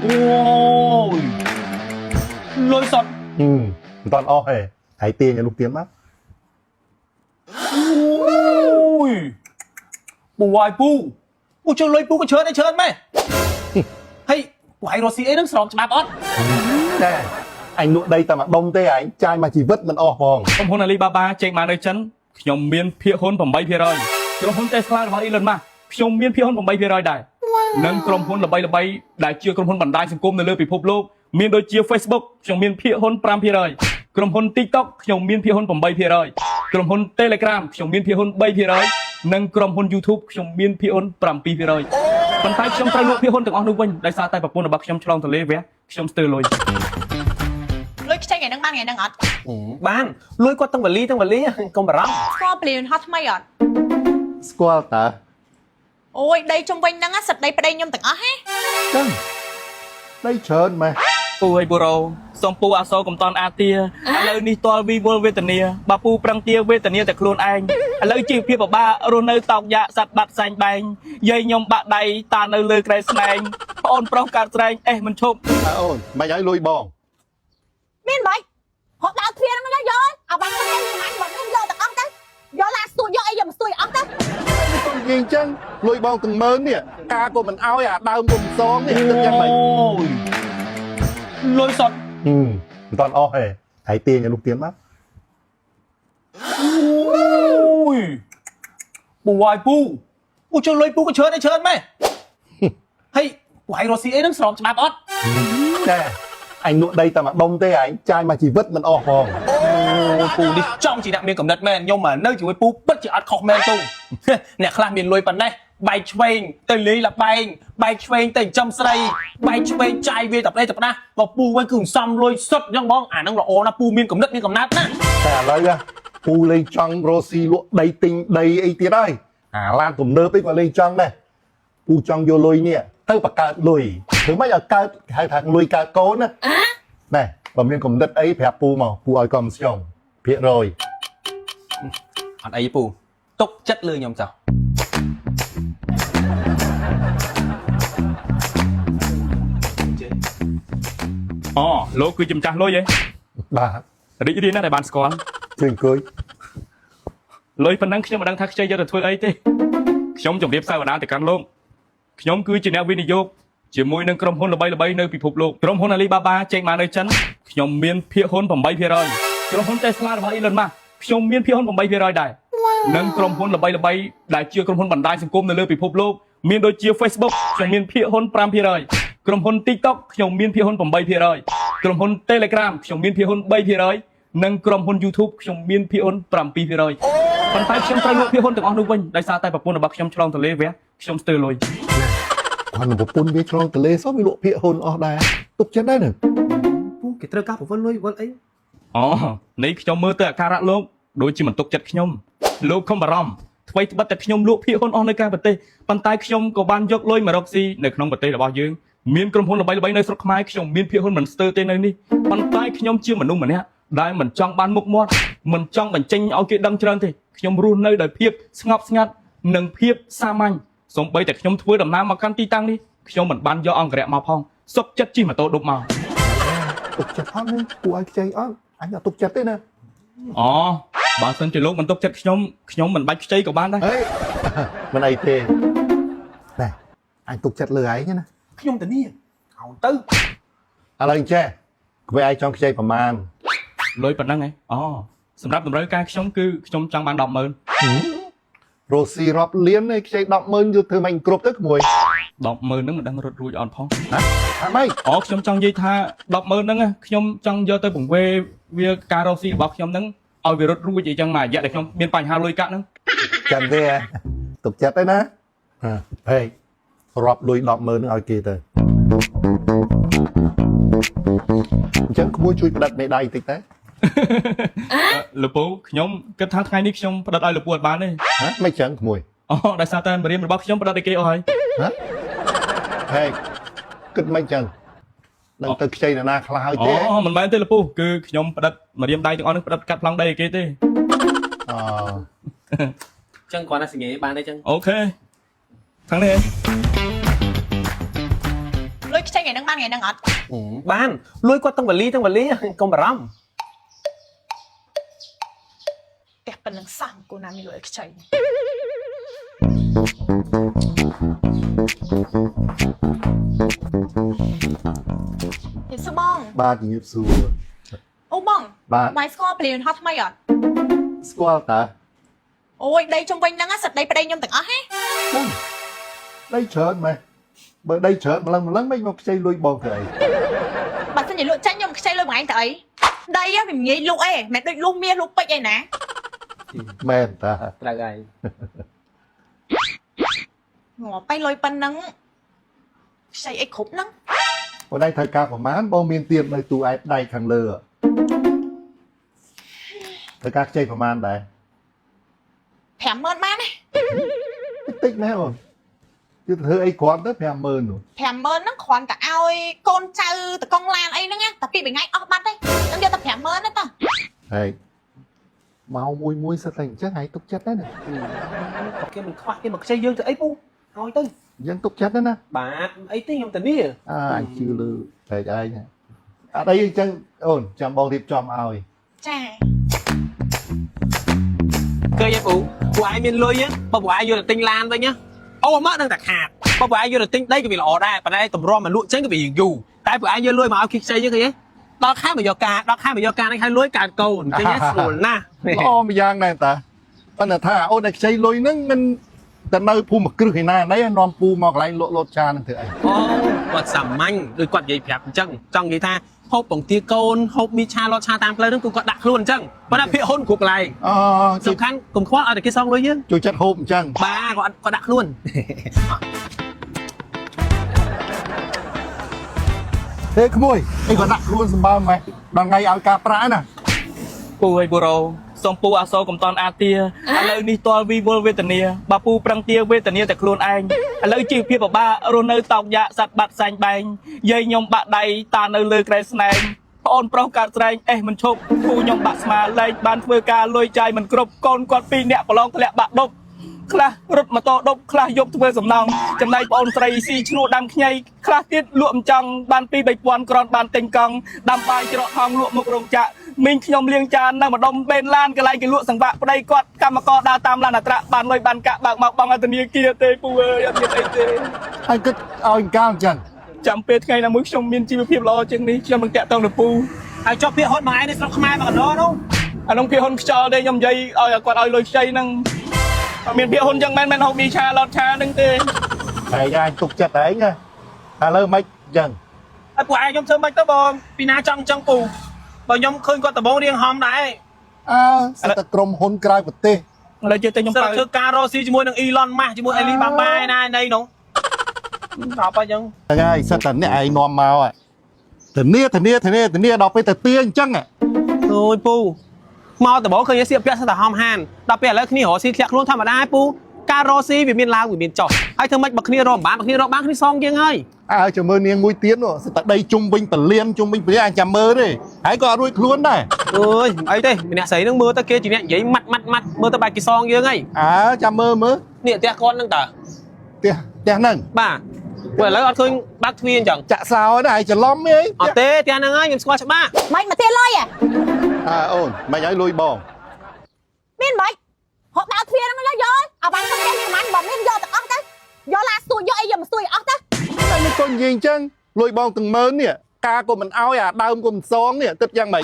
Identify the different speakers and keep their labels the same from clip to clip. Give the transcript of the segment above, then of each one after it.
Speaker 1: โอ้ยลอยสด
Speaker 2: ตอนอ้อหายเตียงอย่าลูกเตียนมาก
Speaker 1: โอ้ยปูวายปูเชิญเลยปูก็เชิญได้เชิญไหมให้ปูให้โรซีเอ้นั่งสองฉบับออส
Speaker 2: แน่anh nụ đây tầm đông tê anh trai mà chỉ vứt mình o vòng
Speaker 1: ក្រុមហ៊ុន Alibaba ចេញមកនៅចិនខ្ញុំមានភាគហ៊ុន 8% ក្រុមហ៊ុន Tesla របស់ Elon Musk ខ្ញុំមានភាគហ៊ុន 8% ដែរនិងក្រុមហ៊ុនល្បីៗដែលជាក្រុមហ៊ុនបណ្ដាញសង្គមនៅលើពិភពលោកមានដូចជា Facebook ខ្ញុំមានភាគហ៊ុន 5% ក្រុមហ៊ុន TikTok ខ្ញុំមានភាគហ៊ុន 8% ក្រុមហ៊ុន Telegram ខ្ញុំមានភាគហ៊ុន 3% និងក្រុមហ៊ុន YouTube ខ្ញុំមានភាគហ៊ុន 7% ប៉ុន្តែខ្ញុំត្រូវលក់ភាគហ៊ុនទាំងអស់នោះវិញដោយសារតែប្រពន្ធរបស់ខ្ញុំឆ្លងទន្លេវះខ្ញុំស្ទើរលុយ
Speaker 3: ខ្ចីថ្ងៃហ្នឹងអត់
Speaker 4: បានលុយគាត់ទាំងវេលាកុំបារម្ភ
Speaker 3: ស្គាល់ព្រានហត់ថ្មីអត់
Speaker 2: ស្គាល់តើ
Speaker 3: អូយដីជុំវិញហ្នឹងសិតដីប្តីខ្ញុំទាំងអស់ហ៎
Speaker 2: ចឹងដីច្រើនម៉េះ
Speaker 1: ពូឲ្យបូរ៉ូសុំពូអាសូកំតន់អាទាឥឡូវនេះតលវីវល់វេទនាបើពូប្រឹងទាវេទនាតែខ្លួនឯងឥឡូវជីវភាពពិបាករស់នៅតោកយ៉ាសัตว์បាត់សែងបែងយាយខ្ញុំបាក់ដៃតានៅលើក្រែស្នែងប្អូនប្រុសកាត់ស្រែងមិនឈប់
Speaker 2: អូនមិនឲ្យលុយបង
Speaker 3: មានបាយហត់ដល់ទ្វារហ្នឹងយកអាបាញ់ខ្ញុំមិនបាញ់ខ្ញុំយកទាំងអស់ទៅយកឡាស្ទួយយកអីយកមកស្ទួយអស់ទៅ
Speaker 2: និយាយអញ្ចឹងលុយបងទាំង10000នេះការក៏មិនឲ្យអាដើមគុំសងនេះទឹកយ៉ាងម៉េច
Speaker 1: លុយសត
Speaker 2: មិនតន់អស់ហายเตียงอย่าลูกเตียนมาก
Speaker 1: អូយปูวายปูเชิญเลยปูก็เชิญได้เชิญไหมให้ปูให้โรซีเอ้นั่งสองฉบับออส
Speaker 2: แน่anh nụ đây tầm đông tê anh trai mà chỉ vứt mình o vòng
Speaker 1: ปูđi trong chỉ đặc biệt cầm đất men nhưng mà nơi chỉ vớiปูbất chỉ ăn khóc men tu nè khla miền lôi phần đây bay chuyên tên lý là bay chuyên tên châm say bay chuyên trai về tập đây tập na vàปูvới cường xăm lôi sấp nhang bong năng là ô naปูmiền cầm đất miền cầm nát na
Speaker 2: แต่เลยอะปูเลยจังโรซีลวกđầy tình đầyไอเตี้ยได้lanผมเนิร์ไปกว่าเลยจังเลยปูจังโยลอยเนี่ยเต้าปากกาลอยถือไม่อยากการทางลอยกาโก้นะnàyผมยังผมดัดไอ้แผลปูมาปูอ้อยกอมสยองเพียรอย
Speaker 4: អត់អីពូຕົកចិត្តលើខ្ញុំចោះ
Speaker 1: អូលោកគឺចំចាស់លុយហ៎
Speaker 2: បាទ
Speaker 1: រីករាយណាស់ដែលបានស្គាល់
Speaker 2: ជើងគួយ
Speaker 1: លុយប៉ុណ្ណឹងខ្ញុំមិនដឹងថាខ្ចីយកទៅធ្វើអីទេខ្ញុំជម្រាបសាវតាទៅកាន់លោកខ្ញុំគឺជាអ្នកវិនិយោគជាមួយនឹងក្រុមហ៊ុនល្បីៗនៅពិភពលោកក្រុមហ៊ុន Alibaba ចេញមកនៅចិនខ្ញុំមានភាគហ៊ុន 8% ក្រុមហ៊ុន Tesla របស់ Elon Musk ខ្ញុំមានភាគហ៊ុន 8% ដែរនិងក្រុមហ៊ុនល្បីៗដែលជាក្រុមហ៊ុនបណ្ដាញសង្គមនៅលើពិភពលោកមានដូចជា Facebook ខ្ញុំមានភាគហ៊ុន 5% ក្រុមហ៊ុន TikTok ខ្ញុំមានភាគហ៊ុន 8% ក្រុមហ៊ុន Telegram ខ្ញុំមានភាគហ៊ុន 3% និងក្រុមហ៊ុន YouTube ខ្ញុំមានភាគហ៊ុន 7%ប៉ុន្តែខ្ញុំត្រូវលក់ភាគហ៊ុនទាំងអស់នោះវិញដោយសារតែប្រពន្ធរបស់ខ្ញុំឆ្លងទន្លេវះខ្ញុំស្ទើរលុយ
Speaker 2: គាត់នឹងប្រពន្ធវាឆ្លងទន្លេសោះវាលក់ភាគហ៊ុនអស់ដែរទុកចិត្តដែរនឹង
Speaker 4: ពូគេត្រូវការប្រវត្តិលុយវល់អី
Speaker 1: អូនេះខ្ញុំមើលទៅអាការៈលោកដូចជាមិនទុកចិត្តខ្ញុំលោកខំបារម្ភថ្មីត្បិតតែខ្ញុំលក់ភាគហ៊ុនអស់នៅក្រៅប្រទេសប៉ុន្តែខ្ញុំក៏បានយកលុយមករកស៊ីនៅក្នុងប្រទេសរបស់យើងមានក្រុមហ៊ុនល្បីៗនៅស្រុកខ្មែរខ្ញុំមានភាគហ៊ុនមិនស្ទើរទេនៅនេះប៉ុន្តែខ្ញុំជាមនុស្សម្នាក់ដែលមិនចង់បានមុខមាត់មិនចង់បញ្ចេញឲ្យគេដឹងច្រើនទេខ្ញុំរស់នៅដោយភាពស្ងប់ស្ងាត់និងភាពសាមញ្ញសូម្បីតែខ្ញុំធ្វើដំណើរមកកាន់ទីតាំងនេះខ្ញុំមិនបានយកអង្គរៈមកផងសុខចិត្តជិះម៉ូតូឌុបមក
Speaker 2: ទុកចិត្តអត់នេះពូឲ្យខ្ចីអត់អញអត់ទុកចិត្តទេណា
Speaker 1: អូបើសិនជាលោកមិនទុកចិត្តខ្ញុំមិនបាច់ខ្ចីក៏បានដែរ
Speaker 2: មិនអីទេណែអញទុកចិត្តលើឯងណា
Speaker 1: ខ្ញុំទៅនេះឲ្យទៅ
Speaker 2: ឥឡូវចេះវាឯងចង់ខ្ចីប្រមាណ
Speaker 1: លុយប៉ុណ្ណឹងហ៎អូសម្រាប់តម្រូវការខ្ញុំគឺខ្ញុំចង់បាន 100000
Speaker 2: រ៉ូស៊ីរាប់លានឯងខ្ចី 100000 យកធ្វើមិនគ្រប់ទៅក្មួយ
Speaker 1: 100000ហ្នឹងមិនដឹងរត់រួចអត់ផង
Speaker 2: ហ៎អត់ម៉េច
Speaker 1: អូខ្ញុំចង់និយាយថា 100000ហ្នឹងខ្ញុំចង់យកទៅបង្វេរវាការរ៉ូស៊ីរបស់ខ្ញុំហ្នឹងឲ្យវារត់រួចអីចឹងមករយៈដែលខ្ញុំមានបញ្ហាលុយកាក់ហ្នឹង
Speaker 2: ចាំទេទុកចិត្តទេណាហេរាប់លុយ 100000 ហ្នឹងឲ្យគេទៅអញ្ចឹងក្មួយជួយផ្ដិតមេដៃតិចទៅ
Speaker 1: លពូខ្ញុំគិតថាថ្ងៃនេះខ្ញុំផ្ដិតឲ្យលពូអត់បានទេ
Speaker 2: មិនចឹងក្មួយ
Speaker 1: អូដោយសារតែម្រាមរបស់ខ្ញុំផ្ដិតឲ្យគេអស់ហើយ
Speaker 2: ហេគិតមិនចឹងនឹងទៅខ្ចីនរណាខ្លះហើយទេ
Speaker 1: អូមិនមែនទេលពូគឺខ្ញុំផ្ដិតម្រាមដៃទាំងអស់នេះផ្ដិតកាត់ប្លង់ដីឲ្យគេទេ
Speaker 4: អូចឹងគាត់ណាសញ្ញាបានទេចឹង
Speaker 1: អូខេខាងនេះ
Speaker 3: លុយ ខ្ចីថ្ងៃហ្នឹងបានថ្ងៃហ្នឹងអត់
Speaker 4: បានលួយគាត់ទាំងវលីកុំបារម្ភ
Speaker 3: តែប៉ុណ្្នឹងសោះគូណាមានលុយឲ្យខ្ចីយេស៊ូបង
Speaker 2: បាទជំរាបសួរ
Speaker 3: អូបង
Speaker 2: បាទ
Speaker 3: បាយស្គាល់ព្រៀនហត់ថ្មីអត់
Speaker 2: ស្គាល់តា
Speaker 3: អូយដីជុំវិញហ្នឹងសិតដីប្តីខ្ញុំទាំងអស់ហេ
Speaker 2: ដីច្រើនម៉េះបើដីច្រើនម្លឹងមិនមកខ្ចីលុយបងទៅអី
Speaker 3: បើសិនជាលក់ចាញ់ខ្ញុំខ្ចីលុយមួយឯងទៅអីដីវាមិនងាយលក់អីមិនដូចលុះមាសលុះពេជ្រអីណា
Speaker 2: មែនតា
Speaker 4: ត្រូវហើយ
Speaker 3: ងាប់ទៅលុយប៉ុណ្ណឹងខ្ចីអីគ្រប់ហ្នឹង
Speaker 2: បងដៃត្រូវការប្រមាណបងមានទៀតនៅទូឯដៃខាងលើត្រូវការខ្ចីប្រមាណដែរ
Speaker 3: 50000បានទេ
Speaker 2: តិចណាស់បងគឺធ្វើអីគ្រាន់ទៅ 50000 នោះ
Speaker 3: 50000ហ្នឹងគ្រាន់តែឲ្យកូនចៅតកង់ឡានអីហ្នឹងតែពីថ្ងៃអស់បាត់ទេខ្ញុំយកតែ50000ទេតោះ
Speaker 2: ហើយមកមួយសិតតែអញ្ចឹងហើយទុកចិត្តដែរណា
Speaker 4: គេមិនខ្វះគេមកខ្ចីយើងទៅអីពូឲ្យទៅ
Speaker 2: យើងទុកចិត្តដែរណា
Speaker 4: បាទអីទេខ្ញុំតានី
Speaker 2: អញជឿលើតែឯងអត់អីអញ្ចឹងអូនចាំបងរៀបចំឲ្យ
Speaker 3: ចា
Speaker 4: ឃើញទេពូពួកឯងមានលុយបើពួកឯងយកទៅទិញឡានវិញណាអូមកនឹងតែខាតបើពួកឯងយកទៅទិញដីក៏វាល្អដែរប៉ុន្តែតម្រាំមកលក់ចឹងក៏វាយូរតែពួកឯងយកលុយមកឲ្យខ្ចីយើងឃើញទេដល់ខែមកយកការនេះឲ្យលុយកើតកូនឃើញទេស្រួលណាស់
Speaker 2: ល្អម្យ៉ាងដែរតាប៉ុន្តែថាអូនឲ្យខ្ចីលុយហ្នឹងមិនតែនៅភូមិគ្រឹះឯណាណៃនាំពូមកកន្លែងលក់លោតចានឹងធ្វើអី
Speaker 4: អូគាត់សាមញ្ញដូចគាត់និយាយប្រាប់អញ្ចឹងចង់និយាយថាហូបបង្ទាកូនហូបមីឆាលតឆាតាមផ្លូវហ្នឹងគឺគាត់ដាក់ខ្លួនអញ្ចឹងប៉ុន្តែភាគហ៊ុនគ្រប់កន្លែង
Speaker 2: អូ
Speaker 4: សំខាន់កុំខ្វល់ឲ្យតែគេសងលុយយើង
Speaker 2: ជួយចិត្តហូបអញ្ចឹង
Speaker 4: បាទគាត់ដាក់ខ្លួន
Speaker 2: ទេក្មួយអីក៏ដាក់ខ្លួនសម្បើមម៉េះដល់ថ្ងៃឲ្យការប្រាក់ណា
Speaker 1: ពូឲ្យពូរោសូមពូអាសូរកំតន់អាទាឥឡូវនេះតលវីវល់វេទនាបើពូប្រឹងទាវេទនាតែខ្លួនឯងឥឡូវជីវភាពពិបាករស់នៅតោកយ៉ាក់សัตว์បាត់សាញ់បែងយាយខ្ញុំបាក់ដៃតានៅលើក្រែស្នែងប្អូនប្រុសកើតស្រែងអេសមិនឈប់ពូខ្ញុំបាក់ស្មាលែងបានធ្វើការលុយចាយមិនគ្រប់កូនគាត់2នាក់ប្រឡងធ្លាក់បាក់ដប់ខ្លះរត់ម៉ូតូដប់ខ្លះយកធ្វើសំណងចំណែកប្អូនស្រីស៊ីឈ្នួលដាំខ្ញីខ្លះទៀតលក់អំចង់បាន2-3000គ្រាន់បានទិញកង់ដាំបាយច្រកហងលក់មុខរោងចក្រមីងខ្ញុំលៀងចាននៅម្ដុំបេនឡានកន្លែងគេលក់សង្វាក់ប្តីគាត់កម្មករដើរតាមឡានអត្រាបានលុយបានកាក់បើកមកបងអធនាគារទេពូអើយអត់មានអីទេ
Speaker 2: ហើយគិតឲ្យកាលអញ្ចឹង
Speaker 1: ចាំពេលថ្ងៃណាមួយខ្ញុំមានជីវភាពល្អជាងនេះខ្ញុំនឹងតាក់ទងទៅពូ
Speaker 4: ហើយចុះភាគហ៊ុនមួយឯងនៅស្រុកខ្មែរមកកណ្ដោនោះ
Speaker 1: អានោះភាគហ៊ុនខ្យល់ទេខ្ញុំនិយាយឲ្យគាត់ឲ្យលុយខ្ចីហ្នឹងអត់មានភាគហ៊ុនចឹងមែនហូបមីឆាឡតឆាហ្នឹងទេ
Speaker 2: តែយ៉ាញទុកចិត្តឯងណាឥឡូវមិនអញ្ចឹង
Speaker 4: ហើយពួកឯងខ្ញុំធ្វើមិនទៅបងពីណាចង់ពូបើខ្ញុំឃើញគាត់ដំបងរៀងហំដែរ
Speaker 2: អើសិតតែក្រុមហ៊ុនក្រៅប្រទេស
Speaker 1: ឥឡូវជិះទៅខ្ញុំ
Speaker 4: សិត
Speaker 1: បើ
Speaker 4: ធ្វើការរកស៊ីជាមួយនឹង Elon Musk ជាមួយ Alibaba ឯណានៃនោះដល់បើអញ្ចឹង
Speaker 2: ហ្នឹងហើយសិតតែអ្នកឯងនាំមកហ่ะធានាដល់ពេលទៅទាអញ្ចឹង
Speaker 4: អូយពូមកដំបងឃើញសៀកពាក់សិតតែហំហានដល់ពេលឥឡូវគ្នារកស៊ីធ្លាក់ខ្លួនធម្មតាឯពូការរកស៊ីវាមានឡើងវាមានចុះហើយធ្វើម៉េចបើគ្នារកបានគ្នាសងយើងហើយ
Speaker 2: អើចាំមើលនាងមួយទៀតនោះសិតតែដីជុំវិញពលានជុំវិញពលានអញចាំមើលទេហើយក៏អត់រួចខ្លួនដែរ
Speaker 4: អើយអីទេម្នាក់ស្រីនឹងមើលទៅគេជាអ្នកនិយាយម៉ាត់មើលទៅបែបគេសងយើងហើយ
Speaker 2: អើចាំមើល
Speaker 4: នេះផ្ទះគាត់នឹងតើ
Speaker 2: ផ្ទះហ្នឹង
Speaker 4: បាទព្រោះឥឡូវអត់ឃើញបាក់ទ្វារអញ្ចឹង
Speaker 2: ចាក់សោដែរច្រឡំហី
Speaker 4: អត់ទេផ្ទះហ្នឹងហើយខ្ញុំស្គាល់ច្បាស់
Speaker 3: មិនមកទាលុយហ៎
Speaker 2: អូនមិនឲ្យលុយបង
Speaker 3: មានមិនហត់ដល់ទ្វារហ្នឹងយកអាបានទៅប្រហែលបើមានយកទាំងអស់ទៅយកឡាស្ទួយយកអីយកមកស្ទួយអស់ទៅ
Speaker 2: តែមិនក៏និយាយអញ្ចឹងលុយបងទាំង10000នេះការក៏មិនឲ្យអាដើមក៏មិនសងនេះគិតយ៉ាងម៉េច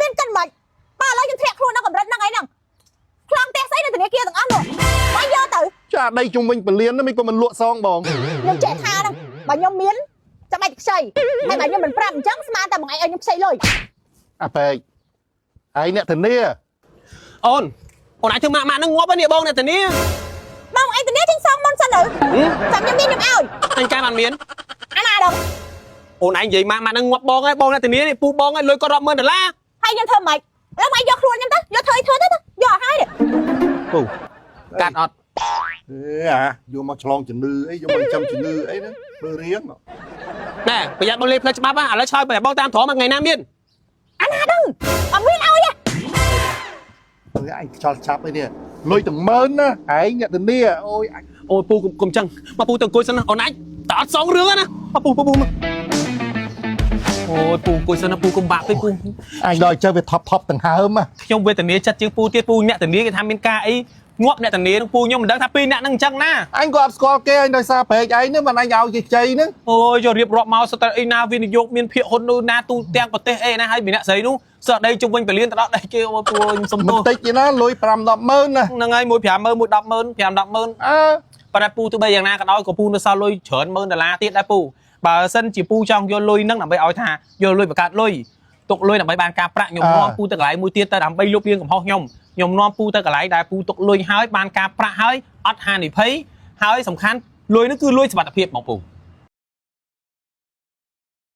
Speaker 3: មានកិនមិនបើឥឡូវយើងធ្លាក់ខ្លួនដល់កម្រិតហ្នឹងហើយហ្នឹងខ្លាំងទេស្អីនៅធនាគារទាំងអស់នោះបើយកទៅ
Speaker 2: ចាដីជុំវិញពលានមិនក៏មិនលក់សងបង
Speaker 3: ខ្ញុំចេះថាហ្នឹងបើខ្ញុំមានចាំបាច់ខ្ចីហើយបើខ្ញុំមិនប្រាប់អញ្ចឹងស្មានតែមួយថ្ងៃឲ្យខ្ញុំខ្ចីលុយ
Speaker 2: អាពេកហើយអ្នកធានា
Speaker 4: អូនអាចធ្វើម៉ាក់ហ្នឹងងាប់ហើយនេះបងអ្នកធានា
Speaker 3: បងអីទៅនេះចេញសងមុនសិនទៅចាំខ្ញុំមានខ្ញុំឲ្យ
Speaker 4: អញកែបានមាន
Speaker 3: អាណាដល់
Speaker 4: អូនឯងនិយាយម៉ាក់ហ្នឹងងាប់បងហើយបងអ្នកធានានេះពូបងហើយលុយគាត់រាប់ម៉ឺនដុល្លារ
Speaker 3: ហើយខ្ញុំធ្វើម៉េចឥឡូវមកយកខ្លួនខ្ញុំទៅយកធ្វើទៅយកឲ្យទេ
Speaker 4: ពូកាត់អត់
Speaker 2: យកមកឆ្លងជំនឿអីយកមកចាំជំនឿអីហ្នឹងធ្វើរៀង
Speaker 4: ណែប្រយ័ត្នបងលេផ្លេចច្បាប់ឥឡូវឆ្លើយបែបបងតាមត្រង់ថ្ងៃណាមាន
Speaker 3: អាណាដល់អត់មានឲ្យទេ
Speaker 2: អញខ្យល់ចាប់អីនេះលុយទាំង10000ណាឯងអ្នកធានាអូយ
Speaker 4: អូយពូកុំចឹងមកពូទៅអង្គុយសិនណាអូនឯងតើអត់សងរឿងណាមកពូ Ôi pù sao nó pù cùng bạc với pù.
Speaker 2: Anh đòi chơi về thọp thằng hà mà.
Speaker 4: Trong về tận này chặt chữ pù tiết pù nhẹ tận này cái tham bên ca ấy ngọp nhẹ tận này pù nhưng mà đang tháp pin nhẹ năng chăng na.
Speaker 2: Anh có score kia anh đòi xa bể ấy nữa mà anh ao gì chơi nữa.
Speaker 4: Ôi cho riệp rọp màu sao ta na viên dục miền phía hôn đô na tu teng bật tê na hay bị nè giấy đúng. Sợ đây chung quanh phải liên tao đây kia pù sông
Speaker 2: Mình
Speaker 4: tô.
Speaker 2: tích gì nó lùi làm đập mơn nè.
Speaker 4: Năng ai mùi phèm mơn mùi đập mơn. Và pù từ bây giờ na cái đó của pù nó sao lôi chởn mơn là tiết đã pù. Bà sân chỉ pu trong vô lôi nâng làm bay ỏi thà vô lôi và cạn lôi tục lôi làm bay bàn cà prạ nhom non pu ta lại mùi tiên ta làm bay lúc liên cùng ho nhom non pu ta lại đại pu tục lôi hái bàn cà prạ hái ắt hà nỉ thấy hái sầm khăn lôi nó cứ lôi sập tập hiệp mỏng phủ